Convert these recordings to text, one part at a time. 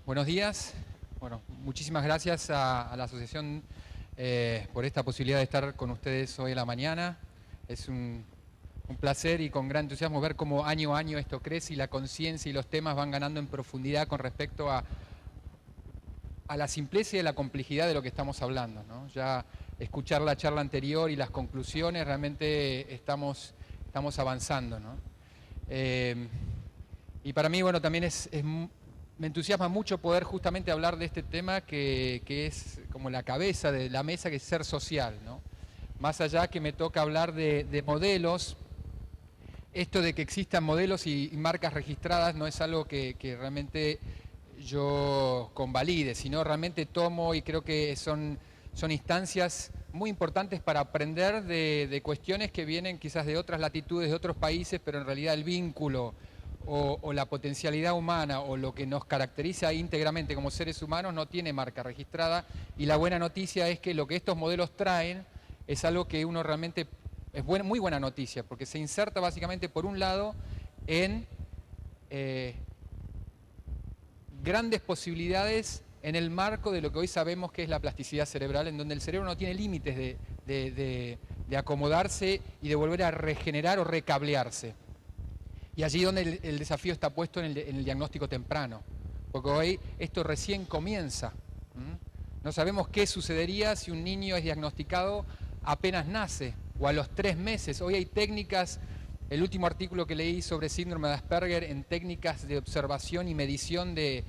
Buenos días. Bueno, muchísimas gracias a la asociación por esta posibilidad de estar con ustedes hoy a la mañana. Es un placer y con gran entusiasmo ver cómo año a año esto crece y la conciencia y los temas van ganando en profundidad con respecto a la simpleza y a la complejidad de lo que estamos hablando, ¿no? Ya escuchar la charla anterior y las conclusiones, realmente estamos avanzando, ¿no? Y para mí, bueno, también me entusiasma mucho poder justamente hablar de este tema que es como la cabeza de la mesa, que es ser social, ¿no? Más allá que me toca hablar de modelos, esto de que existan modelos y marcas registradas no es algo que realmente yo convalide, sino realmente tomo y creo que son instancias muy importantes para aprender de cuestiones que vienen quizás de otras latitudes, de otros países, pero en realidad el vínculo o la potencialidad humana o lo que nos caracteriza íntegramente como seres humanos no tiene marca registrada, y la buena noticia es que lo que estos modelos traen es algo que uno realmente es muy buena noticia, porque se inserta básicamente por un lado en grandes posibilidades en el marco de lo que hoy sabemos que es la plasticidad cerebral, en donde el cerebro no tiene límites de acomodarse y de volver a regenerar o recablearse. Y allí donde el desafío está puesto en el diagnóstico temprano, porque hoy esto recién comienza. No sabemos qué sucedería si un niño es diagnosticado apenas nace o a los 3 meses. Hoy hay técnicas, el último artículo que leí sobre síndrome de Asperger, en técnicas de observación y medición de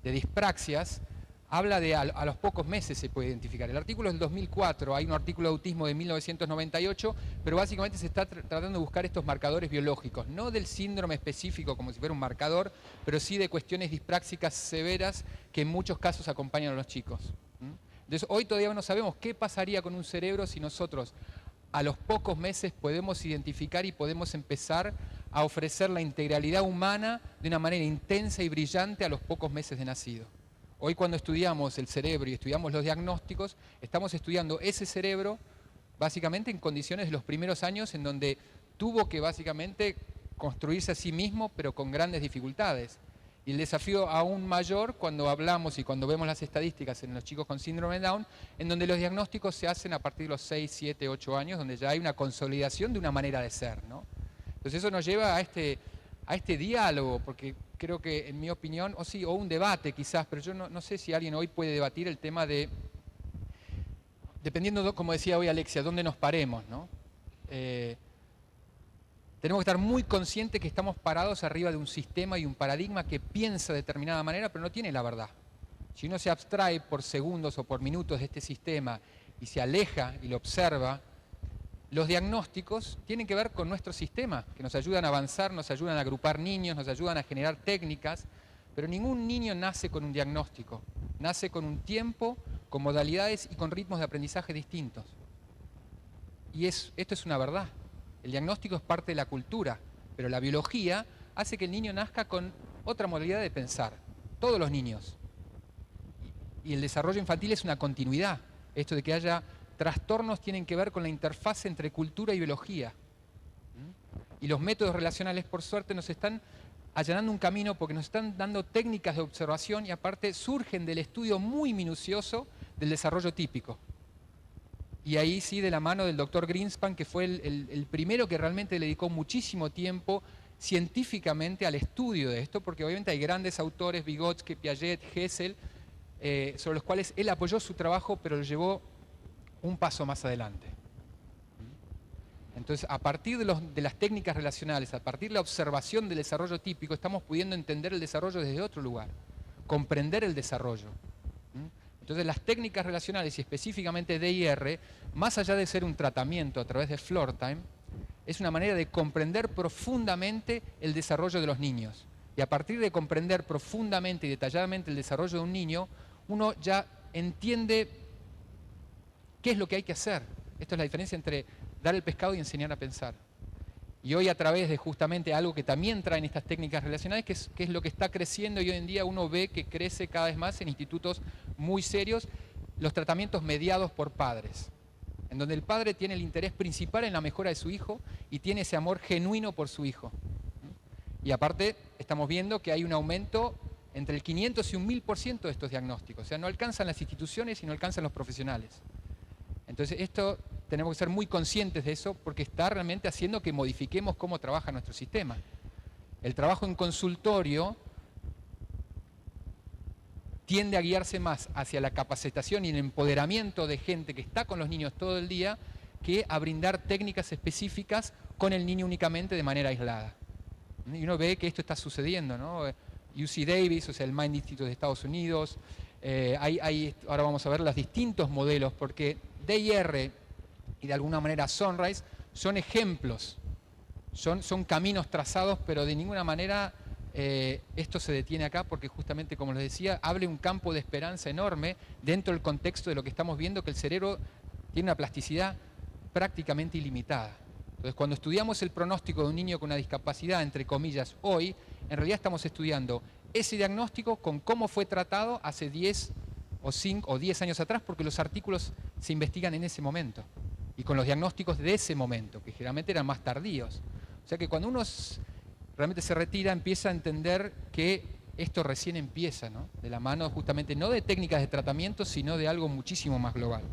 dispraxias, habla de a los pocos meses se puede identificar. El artículo es del 2004, hay un artículo de autismo de 1998, pero básicamente se está tratando de buscar estos marcadores biológicos, no del síndrome específico como si fuera un marcador, pero sí de cuestiones dispráxicas severas que en muchos casos acompañan a los chicos. Entonces, hoy todavía no sabemos qué pasaría con un cerebro si nosotros a los pocos meses podemos identificar y podemos empezar a ofrecer la integralidad humana de una manera intensa y brillante a los pocos meses de nacido. Hoy cuando estudiamos el cerebro y estudiamos los diagnósticos, estamos estudiando ese cerebro básicamente en condiciones de los primeros años en donde tuvo que básicamente construirse a sí mismo, pero con grandes dificultades. Y el desafío aún mayor cuando hablamos y cuando vemos las estadísticas en los chicos con síndrome de Down, en donde los diagnósticos se hacen a partir de los 6, 7, 8 años, donde ya hay una consolidación de una manera de ser, ¿no? Entonces eso nos lleva a este diálogo, porque creo que en mi opinión, o un debate quizás, pero yo no sé si alguien hoy puede debatir el tema de, dependiendo, como decía hoy Alexia, dónde nos paremos, ¿no? Tenemos que estar muy conscientes que estamos parados arriba de un sistema y un paradigma que piensa de determinada manera, pero no tiene la verdad. Si uno se abstrae por segundos o por minutos de este sistema y se aleja y lo observa, los diagnósticos tienen que ver con nuestro sistema, que nos ayudan a avanzar, nos ayudan a agrupar niños, nos ayudan a generar técnicas, pero ningún niño nace con un diagnóstico. Nace con un tiempo, con modalidades y con ritmos de aprendizaje distintos. Y esto es una verdad. El diagnóstico es parte de la cultura, pero la biología hace que el niño nazca con otra modalidad de pensar. Todos los niños. Y el desarrollo infantil es una continuidad. Esto de que haya trastornos tienen que ver con la interfaz entre cultura y biología. Y los métodos relacionales, por suerte, nos están allanando un camino porque nos están dando técnicas de observación y aparte surgen del estudio muy minucioso del desarrollo típico. Y ahí sí, de la mano del doctor Greenspan, que fue el primero que realmente le dedicó muchísimo tiempo científicamente al estudio de esto, porque obviamente hay grandes autores, Vygotsky, Piaget, Hessel, sobre los cuales él apoyó su trabajo, pero lo llevó un paso más adelante. Entonces, a partir de las técnicas relacionales, a partir de la observación del desarrollo típico, estamos pudiendo entender el desarrollo desde otro lugar, comprender el desarrollo. Entonces, las técnicas relacionales y específicamente DIR, más allá de ser un tratamiento a través de floor time, es una manera de comprender profundamente el desarrollo de los niños. Y a partir de comprender profundamente y detalladamente el desarrollo de un niño, uno ya entiende qué es lo que hay que hacer. Esto es la diferencia entre dar el pescado y enseñar a pensar. Y hoy a través de justamente algo que también traen estas técnicas relacionales, que es lo que está creciendo y hoy en día uno ve que crece cada vez más en institutos muy serios, los tratamientos mediados por padres, en donde el padre tiene el interés principal en la mejora de su hijo y tiene ese amor genuino por su hijo. Y aparte estamos viendo que hay un aumento entre el 500 y un 1000% de estos diagnósticos. O sea, no alcanzan las instituciones y no alcanzan los profesionales. Entonces, esto tenemos que ser muy conscientes de eso porque está realmente haciendo que modifiquemos cómo trabaja nuestro sistema. El trabajo en consultorio tiende a guiarse más hacia la capacitación y el empoderamiento de gente que está con los niños todo el día que a brindar técnicas específicas con el niño únicamente de manera aislada. Y uno ve que esto está sucediendo, ¿no? UC Davis, o sea, el Mind Institute de Estados Unidos, ahora vamos a ver los distintos modelos, porque DIR y de alguna manera Sunrise son ejemplos, son caminos trazados, pero de ninguna manera esto se detiene acá porque justamente, como les decía, abre un campo de esperanza enorme dentro del contexto de lo que estamos viendo, que el cerebro tiene una plasticidad prácticamente ilimitada. Entonces, cuando estudiamos el pronóstico de un niño con una discapacidad, entre comillas, hoy, en realidad estamos estudiando ese diagnóstico con cómo fue tratado hace 10 o 5 o 10 años atrás, porque los artículos se investigan en ese momento, y con los diagnósticos de ese momento, que generalmente eran más tardíos. O sea que cuando uno realmente se retira, empieza a entender que esto recién empieza, ¿no? De la mano justamente no de técnicas de tratamiento, sino de algo muchísimo más global.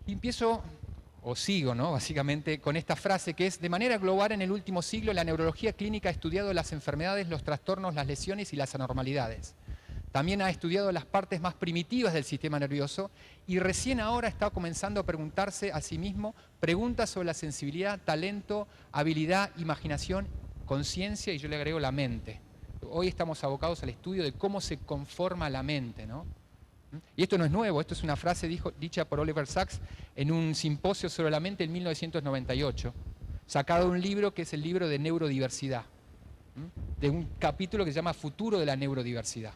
Y empiezo, o sigo, ¿no? Básicamente con esta frase que es: de manera global en el último siglo la neurología clínica ha estudiado las enfermedades, los trastornos, las lesiones y las anormalidades. También ha estudiado las partes más primitivas del sistema nervioso y recién ahora está comenzando a preguntarse a sí mismo preguntas sobre la sensibilidad, talento, habilidad, imaginación, conciencia y yo le agrego la mente. Hoy estamos abocados al estudio de cómo se conforma la mente, ¿no? Y esto no es nuevo, esto es una frase dicha por Oliver Sacks en un simposio sobre la mente en 1998, sacado de un libro que es el libro de neurodiversidad, de un capítulo que se llama Futuro de la neurodiversidad,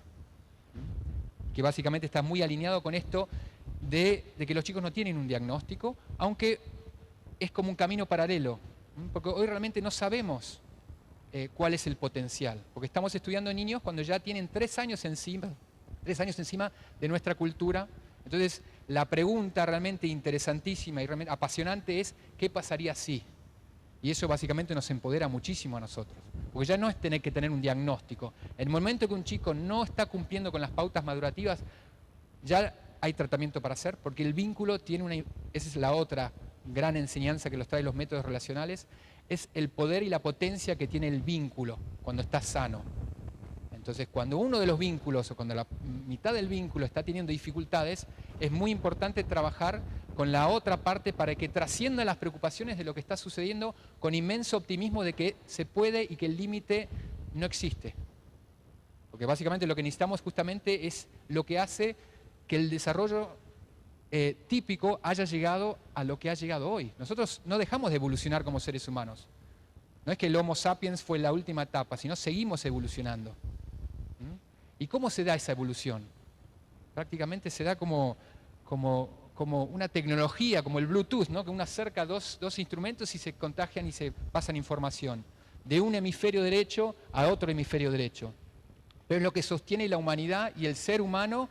que básicamente está muy alineado con esto de que los chicos no tienen un diagnóstico, aunque es como un camino paralelo, porque hoy realmente no sabemos cuál es el potencial, porque estamos estudiando niños cuando ya tienen 3 años encima de nuestra cultura. Entonces, la pregunta realmente interesantísima y realmente apasionante es: ¿qué pasaría si? Y eso básicamente nos empodera muchísimo a nosotros, porque ya no es tener que tener un diagnóstico. En el momento que un chico no está cumpliendo con las pautas madurativas, ya hay tratamiento para hacer, porque el vínculo tiene esa es la otra gran enseñanza que los trae los métodos relacionales, es el poder y la potencia que tiene el vínculo cuando está sano. Entonces, cuando uno de los vínculos o cuando la mitad del vínculo está teniendo dificultades, es muy importante trabajar con la otra parte para que trascienda las preocupaciones de lo que está sucediendo con inmenso optimismo de que se puede y que el límite no existe. Porque básicamente lo que necesitamos justamente es lo que hace que el desarrollo típico haya llegado a lo que ha llegado hoy. Nosotros no dejamos de evolucionar como seres humanos. No es que el Homo sapiens fue la última etapa, sino seguimos evolucionando. ¿Y cómo se da esa evolución? Prácticamente se da como una tecnología, como el Bluetooth, ¿no? Que uno acerca dos instrumentos y se contagian y se pasan información de un hemisferio derecho a otro hemisferio derecho. Pero es lo que sostiene la humanidad y el ser humano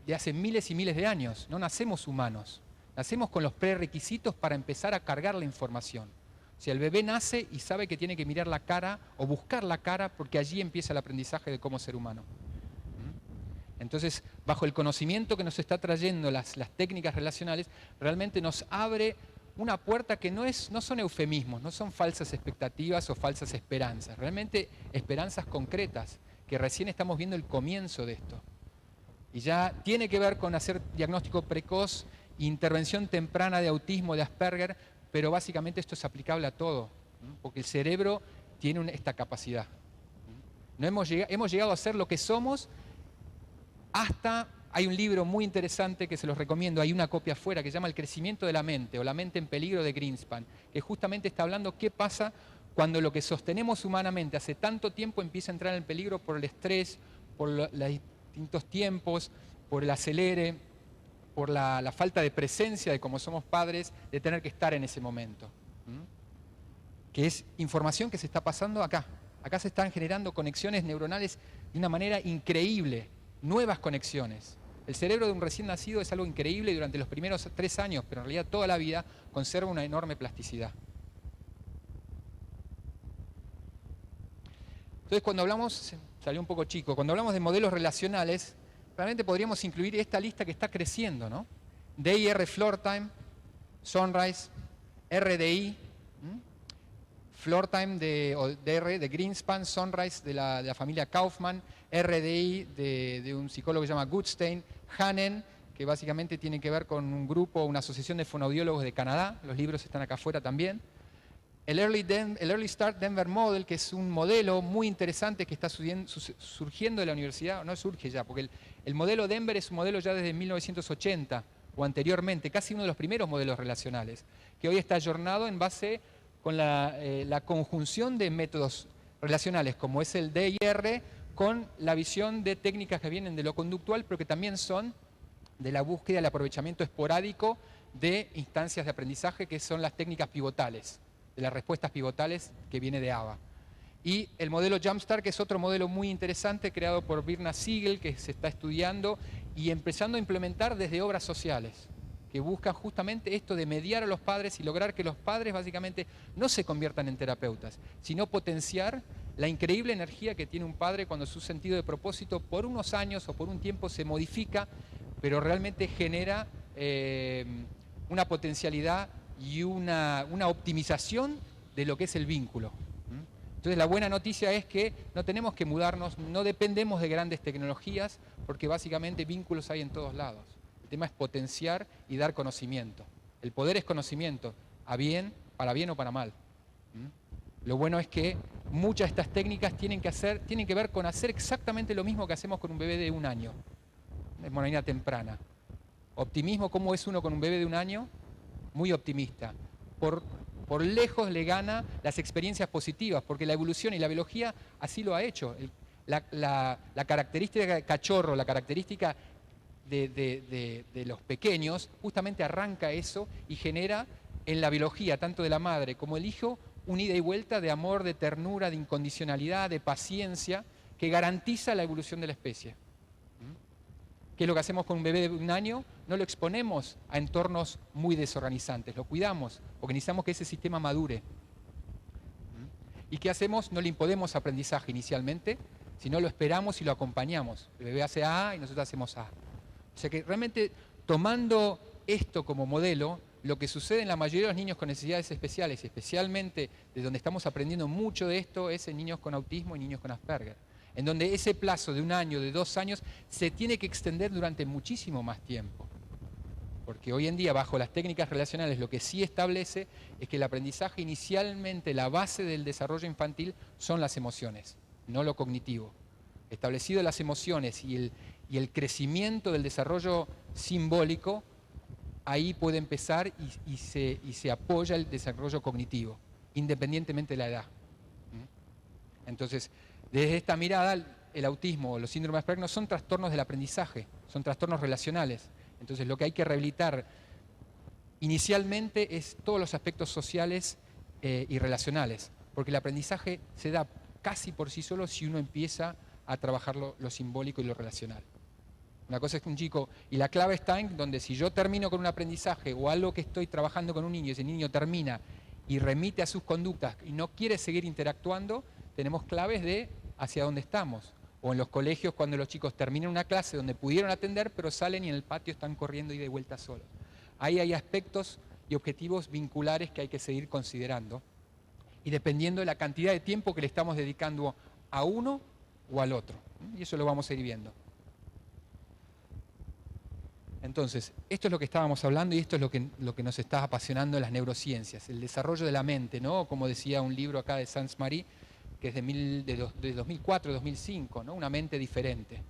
de hace miles y miles de años. No nacemos humanos, nacemos con los prerequisitos para empezar a cargar la información. O sea, el bebé nace y sabe que tiene que mirar la cara o buscar la cara porque allí empieza el aprendizaje de cómo ser humano. Entonces, bajo el conocimiento que nos está trayendo las técnicas relacionales, realmente nos abre una puerta que no son eufemismos, no son falsas expectativas o falsas esperanzas, realmente esperanzas concretas, que recién estamos viendo el comienzo de esto. Y ya tiene que ver con hacer diagnóstico precoz, intervención temprana de autismo, de Asperger, pero básicamente esto es aplicable a todo, porque el cerebro tiene esta capacidad. No hemos llegado a ser lo que somos. Hay un libro muy interesante que se los recomiendo, hay una copia afuera que se llama El crecimiento de la mente o La mente en peligro de Greenspan, que justamente está hablando qué pasa cuando lo que sostenemos humanamente hace tanto tiempo empieza a entrar en peligro por el estrés, por los distintos tiempos, por el acelere, por la falta de presencia de como somos padres, de tener que estar en ese momento. Que es información que se está pasando acá. Acá se están generando conexiones neuronales de una manera increíble. Nuevas conexiones. El cerebro de un recién nacido es algo increíble y durante los primeros 3 años, pero en realidad toda la vida, conserva una enorme plasticidad. Entonces, cuando hablamos, salió un poco chico, cuando hablamos de modelos relacionales, realmente podríamos incluir esta lista que está creciendo, ¿no? DIR Floor Time, Sunrise, RDI, Floor Time o DR de Greenspan, Sunrise de la familia Kaufman, RDI de un psicólogo que se llama Goodstein, Hanen, que básicamente tiene que ver con un grupo, una asociación de fonoaudiólogos de Canadá, los libros están acá afuera también. El Early Start Denver Model, que es un modelo muy interesante que está surgiendo de la universidad, no surge ya, porque el modelo Denver es un modelo ya desde 1980 o anteriormente, casi uno de los primeros modelos relacionales, que hoy está ayornado en base con la conjunción de métodos relacionales, como es el DIR, con la visión de técnicas que vienen de lo conductual, pero que también son de la búsqueda del aprovechamiento esporádico de instancias de aprendizaje, que son las técnicas pivotales, de las respuestas pivotales que viene de ABA. Y el modelo Jumpstart, que es otro modelo muy interesante, creado por Birna Siegel, que se está estudiando y empezando a implementar desde obras sociales, que buscan justamente esto de mediar a los padres y lograr que los padres básicamente no se conviertan en terapeutas, sino potenciar la increíble energía que tiene un padre cuando su sentido de propósito por unos años o por un tiempo se modifica, pero realmente genera una potencialidad y una optimización de lo que es el vínculo. Entonces la buena noticia es que no tenemos que mudarnos, no dependemos de grandes tecnologías, porque básicamente vínculos hay en todos lados. El tema es potenciar y dar conocimiento. El poder es conocimiento, para bien o para mal. Lo bueno es que muchas de estas técnicas tienen que ver con hacer exactamente lo mismo que hacemos con un bebé de 1 año, de manera temprana. Optimismo, ¿cómo es uno con un bebé de 1 año? Muy optimista. Por lejos le gana las experiencias positivas, porque la evolución y la biología así lo ha hecho. La característica de cachorro, la característica de los pequeños, justamente arranca eso y genera en la biología, tanto de la madre como el hijo, un ida y vuelta de amor, de ternura, de incondicionalidad, de paciencia, que garantiza la evolución de la especie. ¿Qué es lo que hacemos con un bebé de 1 año? No lo exponemos a entornos muy desorganizantes, lo cuidamos, porque necesitamos que ese sistema madure. ¿Y qué hacemos? No le imponemos aprendizaje inicialmente, sino lo esperamos y lo acompañamos. El bebé hace A y nosotros hacemos A. O sea que realmente tomando esto como modelo, lo que sucede en la mayoría de los niños con necesidades especiales, especialmente de donde estamos aprendiendo mucho de esto, es en niños con autismo y niños con Asperger, en donde ese plazo de 1 año, de 2 años, se tiene que extender durante muchísimo más tiempo. Porque hoy en día, bajo las técnicas relacionales, lo que sí establece es que el aprendizaje inicialmente, la base del desarrollo infantil, son las emociones, no lo cognitivo. Establecido las emociones y el crecimiento del desarrollo simbólico, ahí puede empezar y se apoya el desarrollo cognitivo, independientemente de la edad. Entonces, desde esta mirada, el autismo o los síndromes de Asperger no son trastornos del aprendizaje, son trastornos relacionales. Entonces, lo que hay que rehabilitar inicialmente es todos los aspectos sociales y relacionales, porque el aprendizaje se da casi por sí solo si uno empieza a trabajar lo simbólico y lo relacional. Una cosa es que un chico, y la clave está en donde si yo termino con un aprendizaje o algo que estoy trabajando con un niño y ese niño termina y remite a sus conductas y no quiere seguir interactuando, tenemos claves de hacia dónde estamos. O en los colegios cuando los chicos terminan una clase donde pudieron atender pero salen y en el patio están corriendo y de vuelta solos. Ahí hay aspectos y objetivos vinculares que hay que seguir considerando y dependiendo de la cantidad de tiempo que le estamos dedicando a uno o al otro. Y eso lo vamos a ir viendo. Entonces, esto es lo que estábamos hablando y esto es lo que nos está apasionando en las neurociencias, el desarrollo de la mente, ¿no? Como decía un libro acá de Sans-Marie, que es de 2004, 2005, ¿no? Una mente diferente.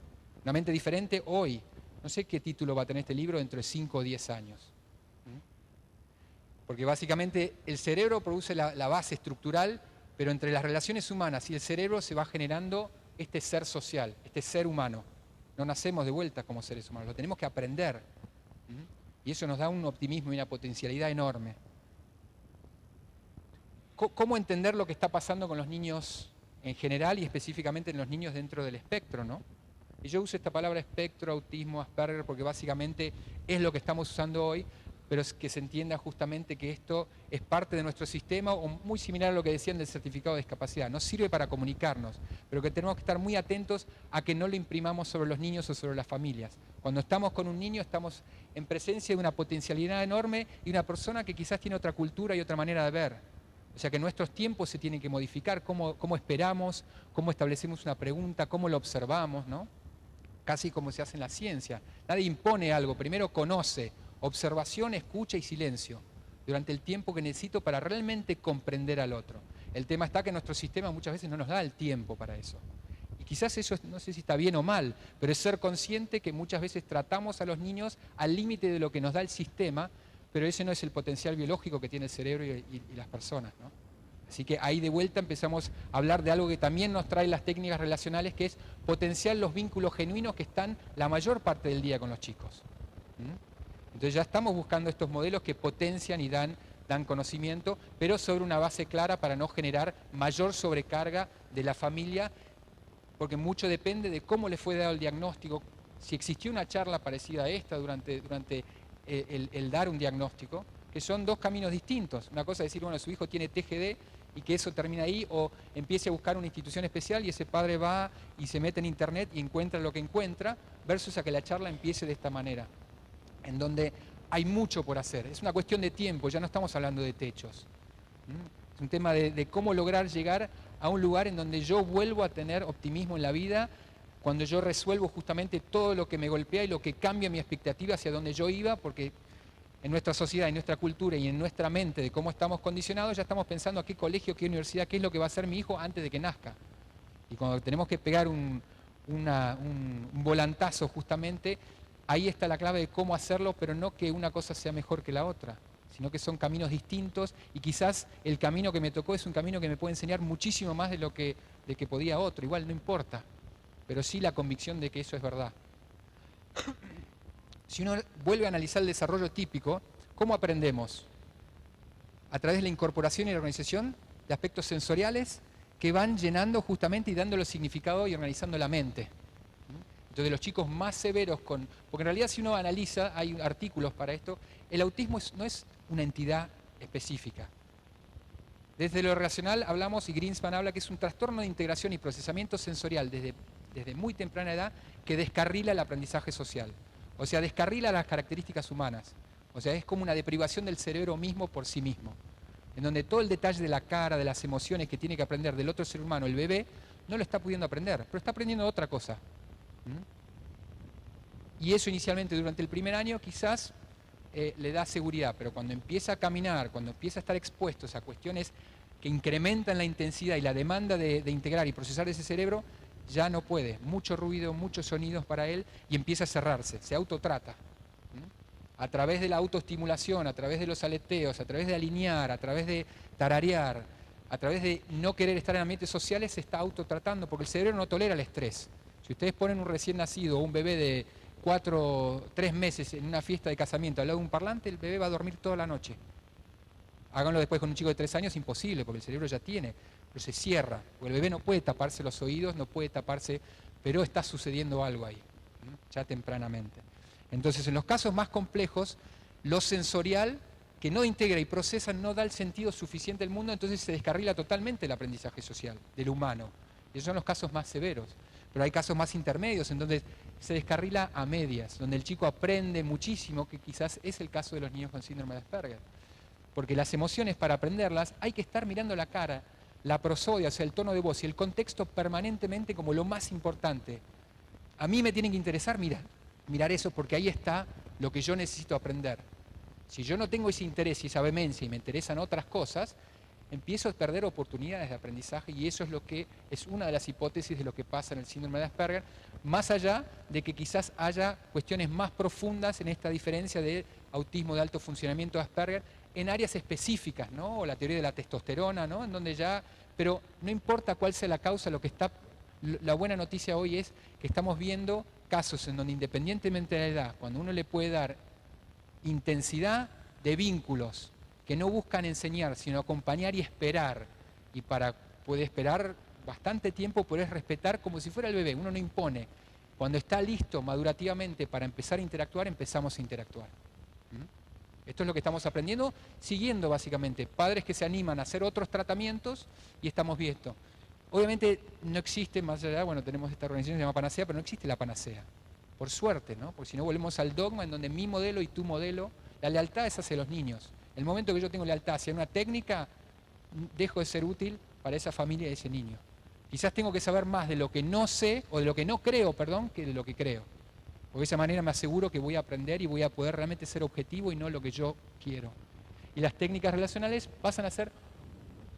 Una mente diferente hoy. No sé qué título va a tener este libro dentro de 5 o 10 años. Porque básicamente el cerebro produce la base estructural, pero entre las relaciones humanas y el cerebro se va generando este ser social, este ser humano. No nacemos de vuelta como seres humanos, lo tenemos que aprender. Y eso nos da un optimismo y una potencialidad enorme. ¿Cómo entender lo que está pasando con los niños en general y específicamente en los niños dentro del espectro, ¿no? Y yo uso esta palabra espectro, autismo, Asperger, porque básicamente es lo que estamos usando hoy pero es que se entienda justamente que esto es parte de nuestro sistema, o muy similar a lo que decían del certificado de discapacidad. Nos sirve para comunicarnos, pero que tenemos que estar muy atentos a que no lo imprimamos sobre los niños o sobre las familias. Cuando estamos con un niño estamos en presencia de una potencialidad enorme y una persona que quizás tiene otra cultura y otra manera de ver. O sea que nuestros tiempos se tienen que modificar, cómo esperamos, cómo establecemos una pregunta, cómo lo observamos, ¿no? Casi como se hace en la ciencia. Nadie impone algo, primero conoce, observación, escucha y silencio, durante el tiempo que necesito para realmente comprender al otro. El tema está que nuestro sistema muchas veces no nos da el tiempo para eso. Y quizás eso, no sé si está bien o mal, pero es ser consciente que muchas veces tratamos a los niños al límite de lo que nos da el sistema, pero ese no es el potencial biológico que tiene el cerebro y las personas, ¿no? Así que ahí de vuelta empezamos a hablar de algo que también nos trae las técnicas relacionales, que es potenciar los vínculos genuinos que están la mayor parte del día con los chicos. Entonces ya estamos buscando estos modelos que potencian y dan conocimiento, pero sobre una base clara para no generar mayor sobrecarga de la familia, porque mucho depende de cómo le fue dado el diagnóstico. Si existió una charla parecida a esta durante el dar un diagnóstico, que son dos caminos distintos. Una cosa es decir, bueno, su hijo tiene TGD y que eso termina ahí, o empiece a buscar una institución especial y ese padre va y se mete en internet y encuentra lo que encuentra, versus a que la charla empiece de esta manera, en donde hay mucho por hacer. Es una cuestión de tiempo, ya no estamos hablando de techos. Es un tema de cómo lograr llegar a un lugar en donde yo vuelvo a tener optimismo en la vida, cuando yo resuelvo justamente todo lo que me golpea y lo que cambia mi expectativa hacia donde yo iba, porque en nuestra sociedad, en nuestra cultura y en nuestra mente de cómo estamos condicionados, ya estamos pensando a qué colegio, qué universidad, qué es lo que va a hacer mi hijo antes de que nazca. Y cuando tenemos que pegar un volantazo justamente, ahí está la clave de cómo hacerlo, pero no que una cosa sea mejor que la otra, sino que son caminos distintos y quizás el camino que me tocó es un camino que me puede enseñar muchísimo más de que podía otro. Igual no importa, pero sí la convicción de que eso es verdad. Si uno vuelve a analizar el desarrollo típico, ¿cómo aprendemos? A través de la incorporación y la organización de aspectos sensoriales que van llenando justamente y dándole significado y organizando la mente. Entonces los chicos más severos porque en realidad si uno analiza, hay artículos para esto, el autismo no es una entidad específica. Desde lo relacional hablamos, y Greenspan habla que es un trastorno de integración y procesamiento sensorial desde muy temprana edad que descarrila el aprendizaje social. O sea, descarrila las características humanas. O sea, es como una deprivación del cerebro mismo por sí mismo. En donde todo el detalle de la cara, de las emociones que tiene que aprender del otro ser humano, el bebé, no lo está pudiendo aprender, pero está aprendiendo otra cosa. Y eso inicialmente durante el primer año quizás le da seguridad, pero cuando empieza a caminar, cuando empieza a estar expuesto a cuestiones que incrementan la intensidad y la demanda de integrar y procesar ese cerebro, ya no puede. Mucho ruido, muchos sonidos para él y empieza a cerrarse, se autotrata. A través de la autoestimulación, a través de los aleteos, a través de alinear, a través de tararear, a través de no querer estar en ambientes sociales, se está autotratando porque el cerebro no tolera el estrés. Si ustedes ponen un recién nacido o un bebé de 3 meses en una fiesta de casamiento al lado de un parlante, el bebé va a dormir toda la noche. Háganlo después con un chico de 3 años, imposible, porque el cerebro ya tiene, pero se cierra, porque el bebé no puede taparse los oídos, no puede taparse, pero está sucediendo algo ahí, ya tempranamente. Entonces, en los casos más complejos, lo sensorial, que no integra y procesa, no da el sentido suficiente al mundo, entonces se descarrila totalmente el aprendizaje social del humano. Y esos son los casos más severos. Pero hay casos más intermedios, en donde se descarrila a medias, donde el chico aprende muchísimo, que quizás es el caso de los niños con síndrome de Asperger. Porque las emociones, para aprenderlas, hay que estar mirando la cara, la prosodia, o sea, el tono de voz y el contexto permanentemente como lo más importante. A mí me tienen que interesar mirar eso, porque ahí está lo que yo necesito aprender. Si yo no tengo ese interés y esa vehemencia y me interesan otras cosas, empiezo a perder oportunidades de aprendizaje, y eso es lo que es una de las hipótesis de lo que pasa en el síndrome de Asperger, más allá de que quizás haya cuestiones más profundas en esta diferencia de autismo de alto funcionamiento de Asperger en áreas específicas, ¿no? O la teoría de la testosterona, ¿no? En donde pero no importa cuál sea la causa, la buena noticia hoy es que estamos viendo casos en donde, independientemente de la edad, cuando uno le puede dar intensidad de vínculos que no buscan enseñar, sino acompañar y esperar, y puede esperar bastante tiempo, puedes respetar como si fuera el bebé, uno no impone. Cuando está listo madurativamente para empezar a interactuar, empezamos a interactuar. Esto es lo que estamos aprendiendo, siguiendo básicamente padres que se animan a hacer otros tratamientos y estamos viendo. Obviamente no existe, más allá, bueno, tenemos esta organización que se llama Panacea, pero no existe la panacea. Por suerte, ¿no? Porque si no volvemos al dogma en donde mi modelo y tu modelo, la lealtad es hacia los niños. El momento que yo tengo lealtad hacia una técnica, dejo de ser útil para esa familia y ese niño. Quizás tengo que saber más de lo que no sé, o de lo que no creo, perdón, que de lo que creo. Porque de esa manera me aseguro que voy a aprender y voy a poder realmente ser objetivo y no lo que yo quiero. Y las técnicas relacionales pasan a ser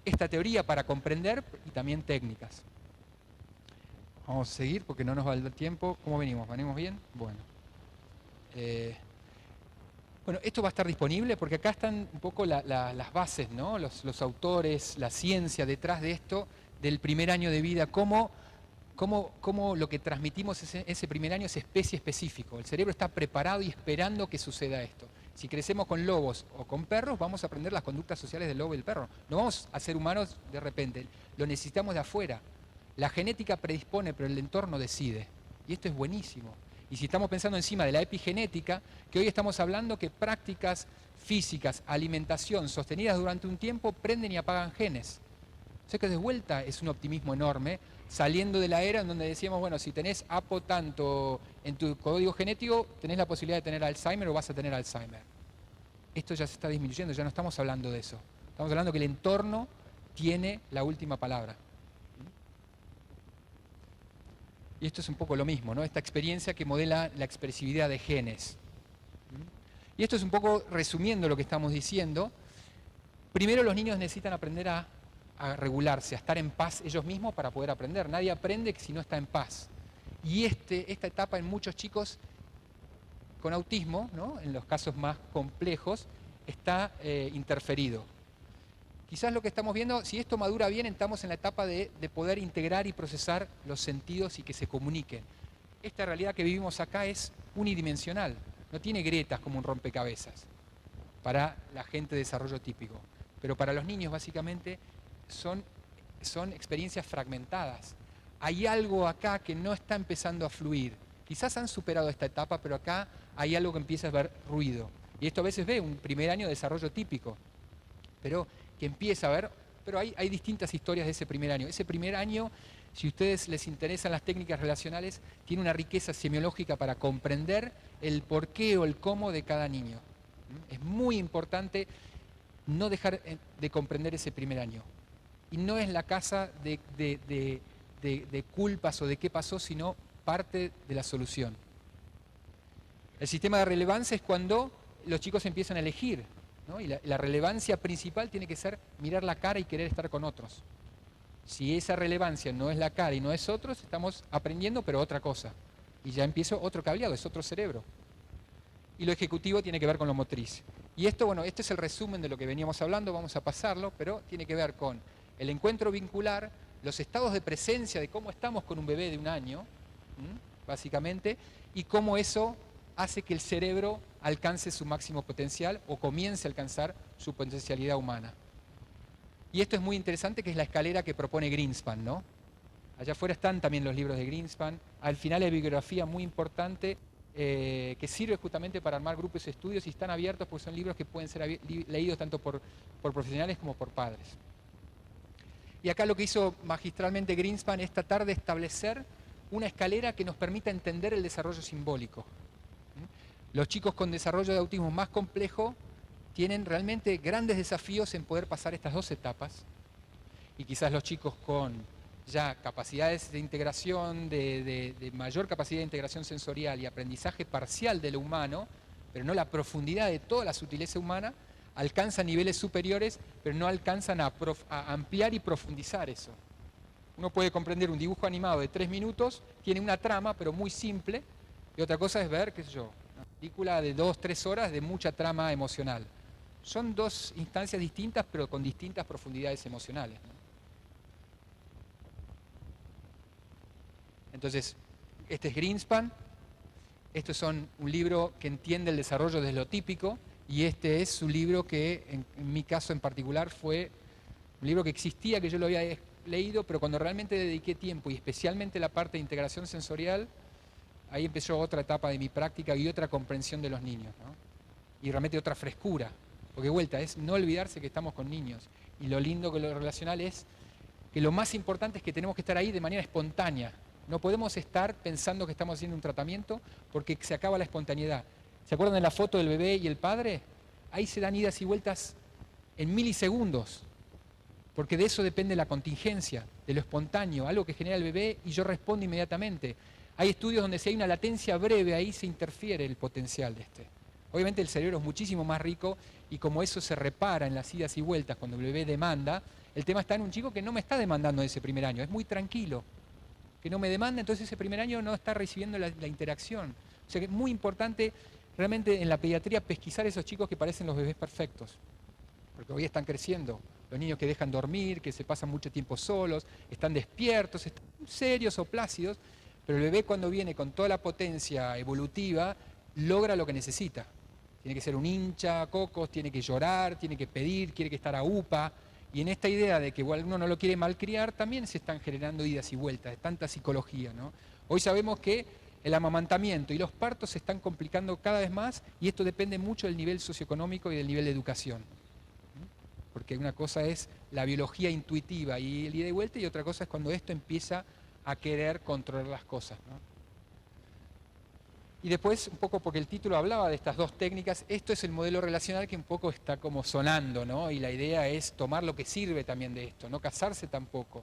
esta teoría para comprender y también técnicas. Vamos a seguir porque no nos va el tiempo. ¿Cómo venimos? ¿Venimos bien? Bueno. Bueno, esto va a estar disponible porque acá están un poco las bases, ¿no? Los autores, la ciencia detrás de esto, del primer año de vida, cómo lo que transmitimos ese primer año es especie específico. El cerebro está preparado y esperando que suceda esto. Si crecemos con lobos o con perros, vamos a aprender las conductas sociales del lobo y del perro. No vamos a ser humanos de repente, lo necesitamos de afuera. La genética predispone, pero el entorno decide. Y esto es buenísimo. Y si estamos pensando encima de la epigenética, que hoy estamos hablando que prácticas físicas, alimentación sostenidas durante un tiempo prenden y apagan genes. O sea que de vuelta es un optimismo enorme, saliendo de la era en donde decíamos, bueno, si tenés APO tanto en tu código genético, tenés la posibilidad de tener Alzheimer o vas a tener Alzheimer. Esto ya se está disminuyendo, ya no estamos hablando de eso. Estamos hablando que el entorno tiene la última palabra. Y esto es un poco lo mismo, ¿no? Esta experiencia que modela la expresividad de genes. Y esto es un poco resumiendo lo que estamos diciendo. Primero los niños necesitan aprender a regularse, a estar en paz ellos mismos para poder aprender. Nadie aprende si no está en paz. Y esta etapa en muchos chicos con autismo, ¿no? En los casos más complejos, está interferido. Quizás lo que estamos viendo, si esto madura bien, estamos en la etapa de poder integrar y procesar los sentidos y que se comuniquen. Esta realidad que vivimos acá es unidimensional, no tiene grietas como un rompecabezas para la gente de desarrollo típico. Pero para los niños básicamente son experiencias fragmentadas. Hay algo acá que no está empezando a fluir. Quizás han superado esta etapa, pero acá hay algo que empieza a ver ruido. Y esto a veces ve un primer año de desarrollo típico, pero que empieza a ver, pero hay distintas historias de ese primer año. Ese primer año, si a ustedes les interesan las técnicas relacionales, tiene una riqueza semiológica para comprender el porqué o el cómo de cada niño. Es muy importante no dejar de comprender ese primer año. Y no es la casa de culpas o de qué pasó, sino parte de la solución. El sistema de relevancia es cuando los chicos empiezan a elegir, ¿no? Y la relevancia principal tiene que ser mirar la cara y querer estar con otros. Si esa relevancia no es la cara y no es otros, estamos aprendiendo, pero otra cosa. Y ya empieza otro cableado, es otro cerebro. Y lo ejecutivo tiene que ver con lo motriz. Y esto, bueno, este es el resumen de lo que veníamos hablando, vamos a pasarlo, pero tiene que ver con el encuentro vincular, los estados de presencia de cómo estamos con un bebé de un año, básicamente, y cómo eso hace que el cerebro alcance su máximo potencial o comience a alcanzar su potencialidad humana. Y esto es muy interesante, que es la escalera que propone Greenspan, ¿no? Allá afuera están también los libros de Greenspan. Al final hay bibliografía muy importante que sirve justamente para armar grupos de estudios y están abiertos porque son libros que pueden ser leídos tanto por profesionales como por padres. Y acá lo que hizo magistralmente Greenspan es tratar de establecer una escalera que nos permita entender el desarrollo simbólico. Los chicos con desarrollo de autismo más complejo tienen realmente grandes desafíos en poder pasar estas dos etapas. Y quizás los chicos con ya capacidades de integración, de mayor capacidad de integración sensorial y aprendizaje parcial de lo humano, pero no la profundidad de toda la sutileza humana, alcanzan niveles superiores, pero no alcanzan a ampliar y profundizar eso. Uno puede comprender un dibujo animado de 3 minutos, tiene una trama, pero muy simple, y otra cosa es ver, qué sé yo, una película de 2-3 horas de mucha trama emocional. Son dos instancias distintas, pero con distintas profundidades emocionales, ¿no? Entonces, este es Greenspan, esto es un libro que entiende el desarrollo desde lo típico, y este es un libro que, en mi caso en particular, fue un libro que existía, que yo lo había leído, pero cuando realmente dediqué tiempo, y especialmente la parte de integración sensorial, ahí empezó otra etapa de mi práctica y otra comprensión de los niños, ¿no? y realmente otra frescura. Porque vuelta, es no olvidarse que estamos con niños. Y lo lindo con lo relacional es que lo más importante es que tenemos que estar ahí de manera espontánea. No podemos estar pensando que estamos haciendo un tratamiento porque se acaba la espontaneidad. ¿Se acuerdan de la foto del bebé y el padre? Ahí se dan idas y vueltas en milisegundos, porque de eso depende la contingencia, de lo espontáneo, algo que genera el bebé y yo respondo inmediatamente. Hay estudios donde si hay una latencia breve, ahí se interfiere el potencial de este. Obviamente el cerebro es muchísimo más rico y como eso se repara en las idas y vueltas cuando el bebé demanda, el tema está en un chico que no me está demandando en ese primer año, es muy tranquilo, que no me demanda, entonces ese primer año no está recibiendo la interacción. O sea que es muy importante realmente en la pediatría pesquisar esos chicos que parecen los bebés perfectos, porque hoy están creciendo. Los niños que dejan dormir, que se pasan mucho tiempo solos, están despiertos, están serios o plácidos, pero el bebé cuando viene con toda la potencia evolutiva, logra lo que necesita. Tiene que ser un hincha, cocos, tiene que llorar, tiene que pedir, quiere que estar a UPA. Y en esta idea de que igual uno no lo quiere malcriar, también se están generando idas y vueltas, de tanta psicología, ¿no? Hoy sabemos que el amamantamiento y los partos se están complicando cada vez más y esto depende mucho del nivel socioeconómico y del nivel de educación. Porque una cosa es la biología intuitiva y el ida y vuelta y otra cosa es cuando esto empieza a querer controlar las cosas, ¿no? Y después, un poco porque el título hablaba de estas dos técnicas, esto es el modelo relacional que un poco está como sonando, ¿no? Y la idea es tomar lo que sirve también de esto, no casarse tampoco.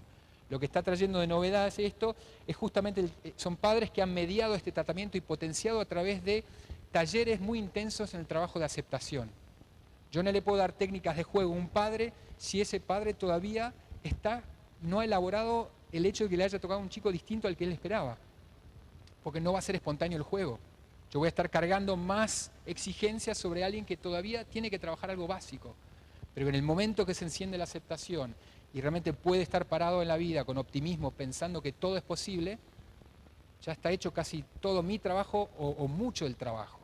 Lo que está trayendo de novedades esto es justamente, son padres que han mediado este tratamiento y potenciado a través de talleres muy intensos en el trabajo de aceptación. Yo no le puedo dar técnicas de juego a un padre si ese padre todavía no ha elaborado el hecho de que le haya tocado a un chico distinto al que él esperaba. Porque no va a ser espontáneo el juego. Yo voy a estar cargando más exigencias sobre alguien que todavía tiene que trabajar algo básico. Pero en el momento que se enciende la aceptación y realmente puede estar parado en la vida con optimismo, pensando que todo es posible, ya está hecho casi todo mi trabajo o mucho del trabajo.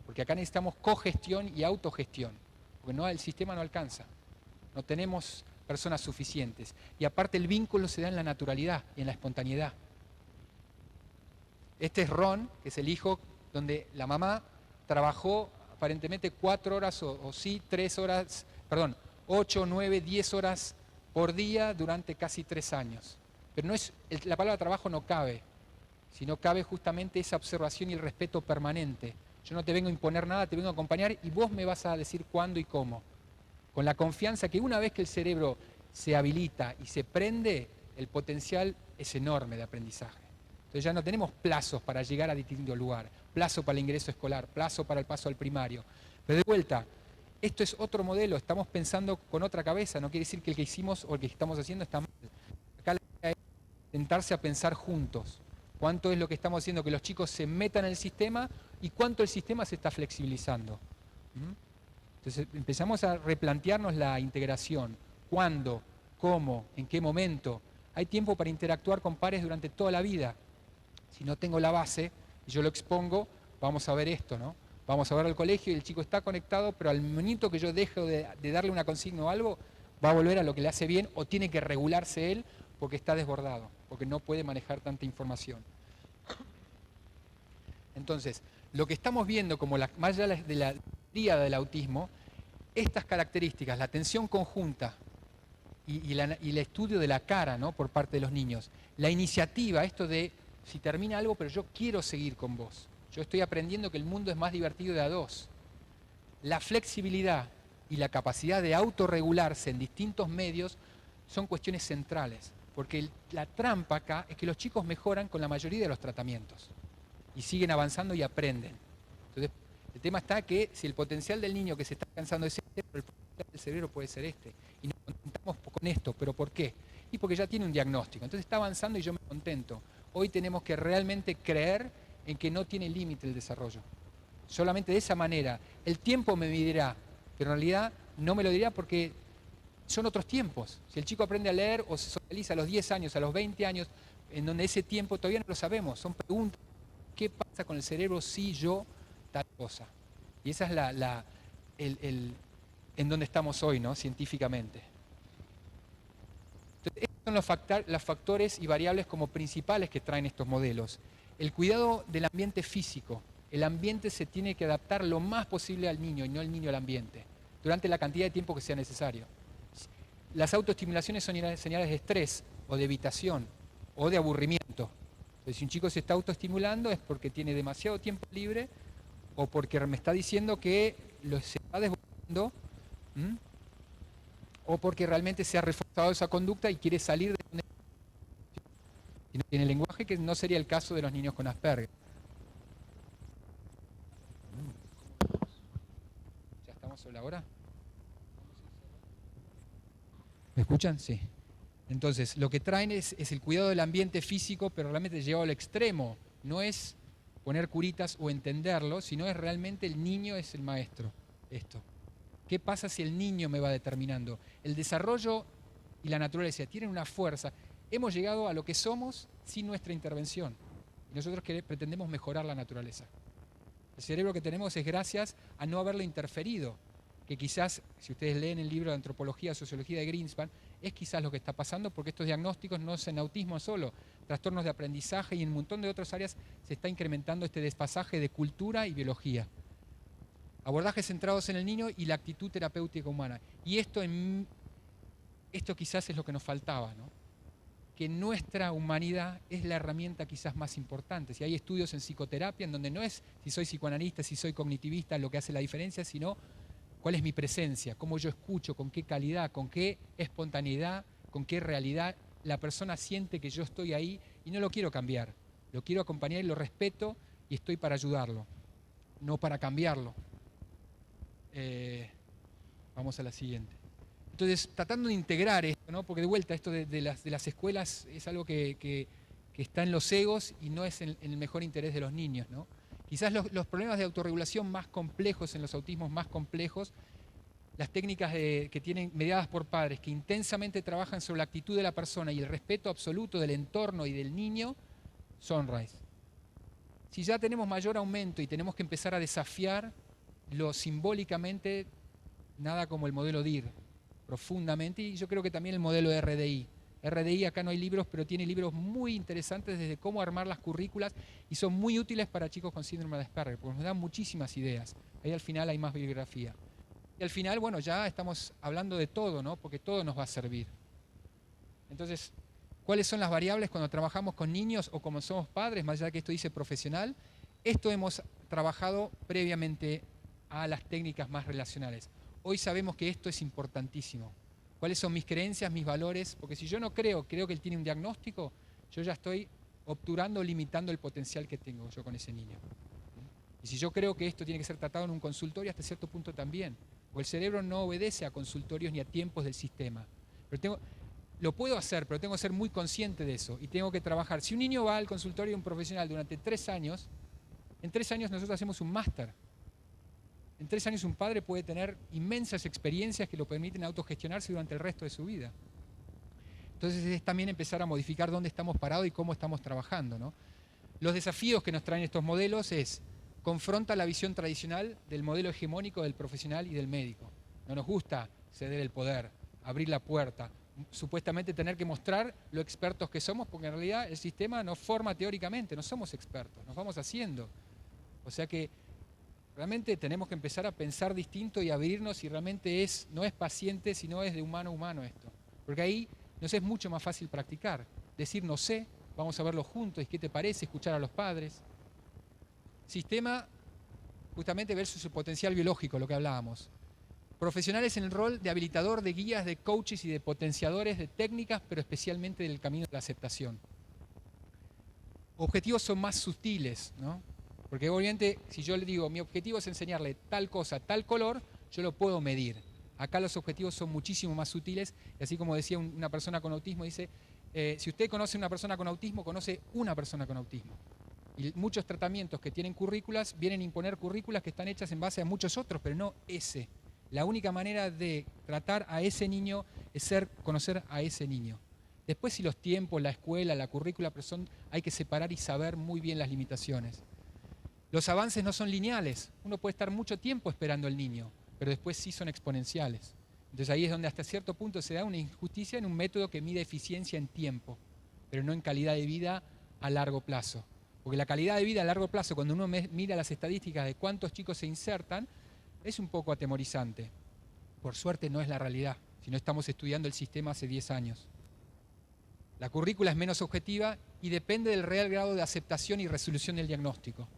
Porque acá necesitamos cogestión y autogestión. Porque el sistema no alcanza. No tenemos personas suficientes. Y aparte el vínculo se da en la naturalidad y en la espontaneidad. Este es Ron, que es el hijo donde la mamá trabajó aparentemente 4 horas o sí, 3 horas, perdón, 8, 9, 10 horas por día durante casi 3 años. Pero no es, la palabra trabajo no cabe, sino cabe justamente esa observación y el respeto permanente. Yo no te vengo a imponer nada, te vengo a acompañar y vos me vas a decir cuándo y cómo. Con la confianza que una vez que el cerebro se habilita y se prende, el potencial es enorme de aprendizaje. Entonces ya no tenemos plazos para llegar a distinto lugar, plazo para el ingreso escolar, plazo para el paso al primario. Pero de vuelta, esto es otro modelo, estamos pensando con otra cabeza, no quiere decir que el que hicimos o el que estamos haciendo está mal. Acá la idea es sentarse a pensar juntos. ¿Cuánto es lo que estamos haciendo que los chicos se metan en el sistema y cuánto el sistema se está flexibilizando? Entonces empezamos a replantearnos la integración. ¿Cuándo? ¿Cómo? ¿En qué momento? Hay tiempo para interactuar con pares durante toda la vida. Si no tengo la base y yo lo expongo, vamos a ver esto, ¿no? Vamos a ver al colegio y el chico está conectado, pero al momento que yo dejo de darle una consigna o algo, va a volver a lo que le hace bien o tiene que regularse él porque está desbordado, porque no puede manejar tanta información. Entonces, lo que estamos viendo como más allá de la tríada del autismo, estas características, la atención conjunta y el estudio de la cara, ¿no?, por parte de los niños, la iniciativa, esto de si termina algo pero yo quiero seguir con vos, yo estoy aprendiendo que el mundo es más divertido de a dos, la flexibilidad y la capacidad de autorregularse en distintos medios son cuestiones centrales, porque la trampa acá es que los chicos mejoran con la mayoría de los tratamientos y siguen avanzando y aprenden. Entonces, el tema está que si el potencial del niño que se está cansando es este, pero el potencial del cerebro puede ser este. Y nos contentamos con esto, ¿pero por qué? Y porque ya tiene un diagnóstico. Entonces está avanzando y yo me contento. Hoy tenemos que realmente creer en que no tiene límite el desarrollo. Solamente de esa manera. El tiempo me dirá, pero en realidad no me lo dirá porque son otros tiempos. Si el chico aprende a leer o se socializa a los 10 años, a los 20 años, en donde ese tiempo todavía no lo sabemos, son preguntas. ¿Qué pasa con el cerebro si yo tal cosa? Y esa es en donde estamos hoy, ¿no?, científicamente. Entonces, estos son los factores y variables como principales que traen estos modelos. El cuidado del ambiente físico. el ambiente se tiene que adaptar lo más posible al niño y no el niño al ambiente, durante la cantidad de tiempo que sea necesario. Las autoestimulaciones son señales de estrés o de evitación o de aburrimiento. Entonces, si un chico se está autoestimulando es porque tiene demasiado tiempo libre o porque me está diciendo que se está desbordando, o porque realmente se ha reforzado esa conducta y quiere salir de donde tiene lenguaje, que no sería el caso de los niños con Asperger. ¿Ya estamos sobre la hora? ¿Me escuchan? Sí. Entonces, lo que traen es el cuidado del ambiente físico, pero realmente llevado al extremo. No es poner curitas o entenderlo, sino es realmente el niño es el maestro. Esto. ¿Qué pasa si el niño me va determinando? El desarrollo y la naturaleza tienen una fuerza. Hemos llegado a lo que somos sin nuestra intervención. Y nosotros pretendemos mejorar la naturaleza. El cerebro que tenemos es gracias a no haberlo interferido. Que quizás, si ustedes leen el libro de Antropología y Sociología de Greenspan, es quizás lo que está pasando, porque estos diagnósticos no es en autismo solo, trastornos de aprendizaje y en un montón de otras áreas se está incrementando este desfasaje de cultura y biología. Abordajes centrados en el niño y la actitud terapéutica humana. Y esto quizás es lo que nos faltaba, ¿no? Que nuestra humanidad es la herramienta quizás más importante. Si hay estudios en psicoterapia en donde no es si soy psicoanalista, si soy cognitivista lo que hace la diferencia, sino cuál es mi presencia, cómo yo escucho, con qué calidad, con qué espontaneidad, con qué realidad la persona siente que yo estoy ahí y no lo quiero cambiar. Lo quiero acompañar y lo respeto y estoy para ayudarlo, no para cambiarlo. Vamos a la siguiente. Entonces, tratando de integrar esto, ¿no? Porque de vuelta, esto de las escuelas es algo que está en los egos y no es en el mejor interés de los niños, ¿no? Quizás los problemas de autorregulación más complejos, en los autismos más complejos, las técnicas que tienen mediadas por padres que intensamente trabajan sobre la actitud de la persona y el respeto absoluto del entorno y del niño, Sunrise. Si ya tenemos mayor aumento y tenemos que empezar a desafiar lo simbólicamente, nada como el modelo DIR, profundamente, y yo creo que también el modelo RDI. RDI, acá no hay libros, pero tiene libros muy interesantes desde cómo armar las currículas y son muy útiles para chicos con síndrome de Asperger, porque nos dan muchísimas ideas. Ahí al final hay más bibliografía. Y al final, bueno, ya estamos hablando de todo, ¿no? Porque todo nos va a servir. Entonces, ¿cuáles son las variables cuando trabajamos con niños o como somos padres, más allá de que esto dice profesional? Esto hemos trabajado previamente a las técnicas más relacionales. Hoy sabemos que esto es importantísimo. ¿Cuáles son mis creencias, mis valores? Porque si yo no creo que él tiene un diagnóstico, yo ya estoy obturando, limitando el potencial que tengo yo con ese niño. Y si yo creo que esto tiene que ser tratado en un consultorio, hasta cierto punto también. O el cerebro no obedece a consultorios ni a tiempos del sistema. Pero lo puedo hacer, pero tengo que ser muy consciente de eso y tengo que trabajar. Si un niño va al consultorio de un profesional durante 3 años, en 3 años nosotros hacemos un máster. En 3 años un padre puede tener inmensas experiencias que lo permiten autogestionarse durante el resto de su vida. Entonces es también empezar a modificar dónde estamos parados y cómo estamos trabajando, ¿no? Los desafíos que nos traen estos modelos es, confronta la visión tradicional del modelo hegemónico del profesional y del médico. No nos gusta ceder el poder, abrir la puerta, supuestamente tener que mostrar lo expertos que somos, porque en realidad el sistema nos forma teóricamente, no somos expertos, nos vamos haciendo. O sea que realmente tenemos que empezar a pensar distinto y abrirnos y realmente no es paciente, sino es de humano a humano esto. Porque ahí nos es mucho más fácil practicar. Decir no sé, vamos a verlo juntos, ¿qué te parece? Escuchar a los padres. Sistema, justamente versus su potencial biológico, lo que hablábamos. Profesionales en el rol de habilitador, de guías, de coaches y de potenciadores de técnicas, pero especialmente del camino de la aceptación. Objetivos son más sutiles, ¿no? Porque obviamente, si yo le digo, mi objetivo es enseñarle tal cosa, tal color, yo lo puedo medir. Acá los objetivos son muchísimo más sutiles, y así como decía una persona con autismo, dice, si usted conoce una persona con autismo, conoce una persona con autismo. Y muchos tratamientos que tienen currículas, vienen a imponer currículas que están hechas en base a muchos otros, pero no ese. La única manera de tratar a ese niño es conocer a ese niño. Después si los tiempos, la escuela, la currícula, pero hay que separar y saber muy bien las limitaciones. Los avances no son lineales. Uno puede estar mucho tiempo esperando al niño, pero después sí son exponenciales. Entonces ahí es donde hasta cierto punto se da una injusticia en un método que mide eficiencia en tiempo, pero no en calidad de vida a largo plazo. Porque la calidad de vida a largo plazo, cuando uno mira las estadísticas de cuántos chicos se insertan, es un poco atemorizante. Por suerte no es la realidad, si no estamos estudiando el sistema hace 10 años. La currícula es menos objetiva y depende del real grado de aceptación y resolución del diagnóstico.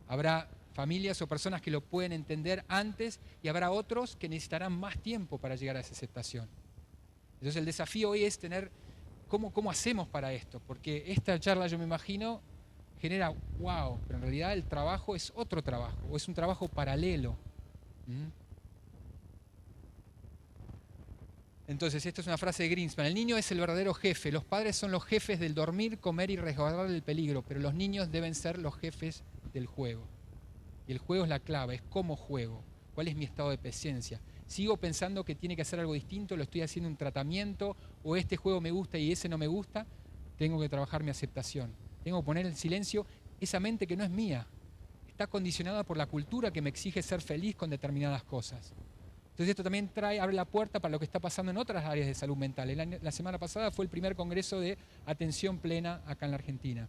Habrá familias o personas que lo pueden entender antes y habrá otros que necesitarán más tiempo para llegar a esa aceptación. Entonces el desafío hoy es tener cómo hacemos para esto, porque esta charla, yo me imagino, genera wow, pero en realidad el trabajo es otro trabajo, o es un trabajo paralelo. Entonces, esto es una frase de Greenspan: el niño es el verdadero jefe, los padres son los jefes del dormir, comer y resguardar del peligro, pero los niños deben ser los jefes del juego. Y el juego es la clave, es cómo juego, cuál es mi estado de presencia. Sigo pensando que tiene que hacer algo distinto, lo estoy haciendo un tratamiento, o este juego me gusta y ese no me gusta, tengo que trabajar mi aceptación. Tengo que poner en silencio esa mente que no es mía. Está condicionada por la cultura que me exige ser feliz con determinadas cosas. Entonces esto también abre la puerta para lo que está pasando en otras áreas de salud mental. La semana pasada fue el primer congreso de atención plena acá en la Argentina,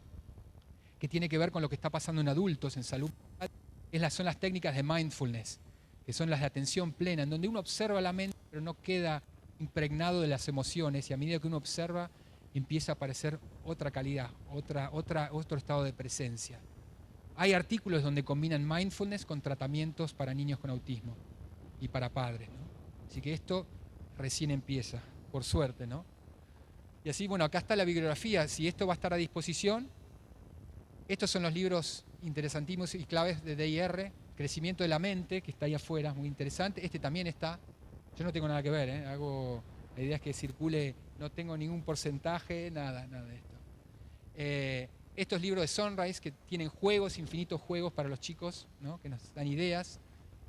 que tiene que ver con lo que está pasando en adultos en salud mental. Son las técnicas de mindfulness, que son las de atención plena, en donde uno observa la mente, pero no queda impregnado de las emociones, y a medida que uno observa, empieza a aparecer otra calidad, otro estado de presencia. Hay artículos donde combinan mindfulness con tratamientos para niños con autismo y para padres, ¿no? Así que esto recién empieza, por suerte, ¿no? Y así, bueno, acá está la bibliografía. Si esto va a estar a disposición, estos son los libros interesantísimos y claves de DIR. Crecimiento de la mente, que está ahí afuera, muy interesante. Este también está. Yo no tengo nada que ver, ¿eh? La idea es que circule, no tengo ningún porcentaje, nada de esto. Estos libros de Sunrise, que tienen juegos, infinitos juegos para los chicos, ¿no? Que nos dan ideas.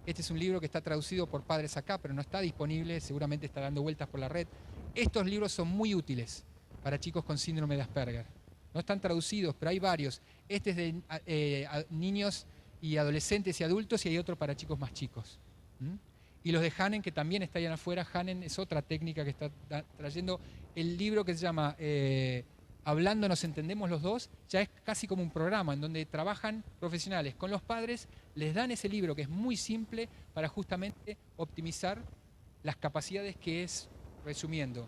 Este es un libro que está traducido por padres acá, pero no está disponible, seguramente está dando vueltas por la red. Estos libros son muy útiles para chicos con síndrome de Asperger. No están traducidos, pero hay varios. Este es de niños y adolescentes y adultos, y hay otro para chicos más chicos. Y los de Hanen, que también está allá afuera. Hanen es otra técnica que está trayendo. El libro que se llama Hablando nos entendemos los dos, ya es casi como un programa en donde trabajan profesionales con los padres, les dan ese libro que es muy simple para justamente optimizar las capacidades, que es, resumiendo,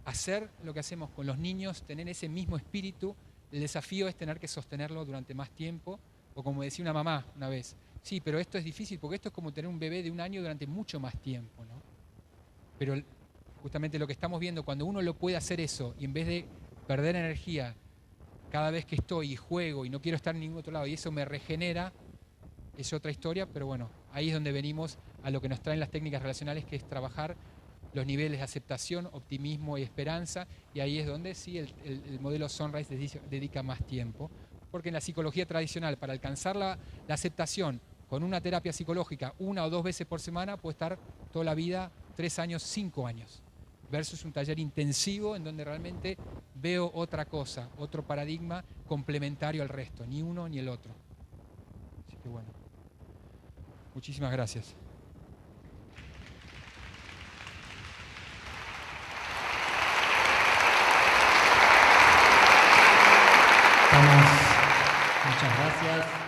hacer lo que hacemos con los niños, tener ese mismo espíritu. El desafío es tener que sostenerlo durante más tiempo, o como decía una mamá una vez, sí, pero esto es difícil porque esto es como tener un bebé de 1 año durante mucho más tiempo, ¿no? Pero justamente lo que estamos viendo, cuando uno lo puede hacer eso, y en vez de perder energía cada vez que estoy y juego y no quiero estar en ningún otro lado, y eso me regenera, es otra historia. Pero bueno, ahí es donde venimos a lo que nos traen las técnicas relacionales, que es trabajar los niveles de aceptación, optimismo y esperanza, y ahí es donde sí el modelo Sunrise dedica más tiempo, porque en la psicología tradicional, para alcanzar la aceptación con una terapia psicológica 1 o 2 veces por semana, puede estar toda la vida, 3 años, 5 años, versus un taller intensivo en donde realmente veo otra cosa, otro paradigma complementario al resto, ni uno ni el otro. Así que bueno, muchísimas gracias. Vamos, muchas gracias.